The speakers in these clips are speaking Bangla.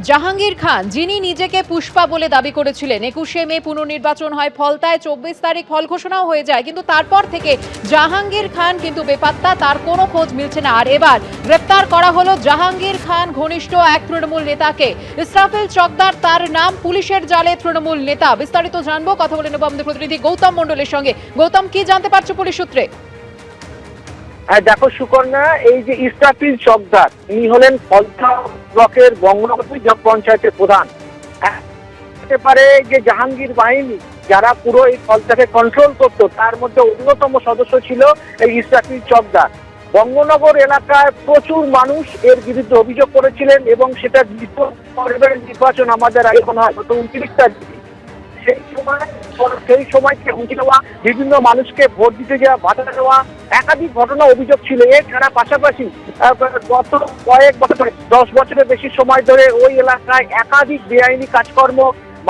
জাহাঙ্গীর খান, যিনি নিজেকে পুষ্পা বলে দাবি করেছিলেন, 21শে মে পুনর্নির্বাচন হয় ফলতায়, 24 তারিখ ফল ঘোষণাও হয়ে যায়, কিন্তু তারপর থেকে জাহাঙ্গীর খান কিন্তু বেপাত্তা, তার কোনো খোঁজ মিলছে না। আর এবার গ্রেপ্তার করা হলো জাহাঙ্গীর খান ঘনিষ্ঠ এক তৃণমূল নেতাকে। ইসরাফিল চকদার তার নাম, পুলিশের জালে তৃণমূল নেতা। বিস্তারিত জানবো, কথা বলে নেব আমাদের প্রতিনিধি গৌতম মণ্ডলের সঙ্গে। গৌতম, কি জানতে পারছো পুলিশ সূত্রে? দেখো সুকন্যা, এই যে ইসরাফিল চকদার, ইনি হলেন ফলতা ব্লকের বঙ্গনগর পঞ্চায়েতের প্রধান। হতে পারে যে জাহাঙ্গীর বাহিনী যারা পুরো এই ফলতাকে কন্ট্রোল করতো, তার মধ্যে অন্যতম সদস্য ছিল এই ইসরাফিল চকদার। বঙ্গনগর এলাকায় প্রচুর মানুষ এর বিরুদ্ধে অভিযোগ করেছিলেন এবং সেটা নির্বাচন আমাদের এখন হয় গত 29 তারিখ। সেই সময়কে হুমকি দেওয়া, বিভিন্ন মানুষকে ভোট দিতে যাওয়া, বাধা দেওয়া, একাধিক ঘটনা অভিযোগ ছিল। এছাড়া পাশাপাশি গত কয়েক বছর, 10 বছরের বেশি সময় ধরে ওই এলাকায় একাধিক বেআইনি কাজকর্ম,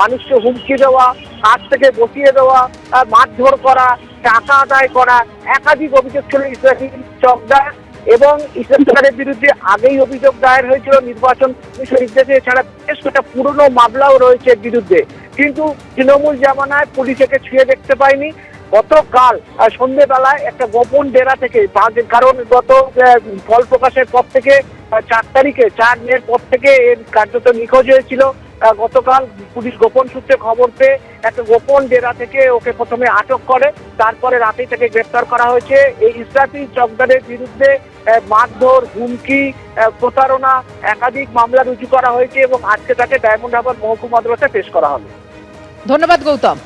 মানুষকে হুমকি দেওয়া, কাজ থেকে বসিয়ে দেওয়া, মারধর করা, টাকা আদায় করা, একাধিক অভিযোগ ছিল ইসরাফিল চকদার এবং ইসলাম সরকারের বিরুদ্ধে আগেই অভিযোগ দায়ের হয়েছিল নির্বাচন কমিশন নির্দেশে। এছাড়া বেশ কয়েকটা পুরনো মামলাও রয়েছে এর বিরুদ্ধে, কিন্তু তৃণমূল জামানায় পুলিশ একে ছুঁয়ে দেখতে পায়নি। গতকাল সন্ধ্যেবেলায় একটা গোপন ডেরা থেকে, কারণ গত ফল প্রকাশের পর থেকে 4 তারিখে 4 মের পর থেকে এর কার্যত নিখোঁজ হয়েছিল। গতকাল পুলিশ গোপন সূত্রে খবর পেয়ে একটা গোপন ডেরা থেকে ওকে প্রথমে আটক করে, তারপরে রাতেই তাকে গ্রেপ্তার করা হয়েছে। এই ইসরাফিল চকদারের বিরুদ্ধে মারধর, হুমকি, প্রতারণা, একাধিক মামলা রুজু করা হয়েছে এবং আজকে তাকে ডায়মন্ড হারবার মহকুমা আদালতে পেশ করা হবে। ধন্যবাদ গৌতম।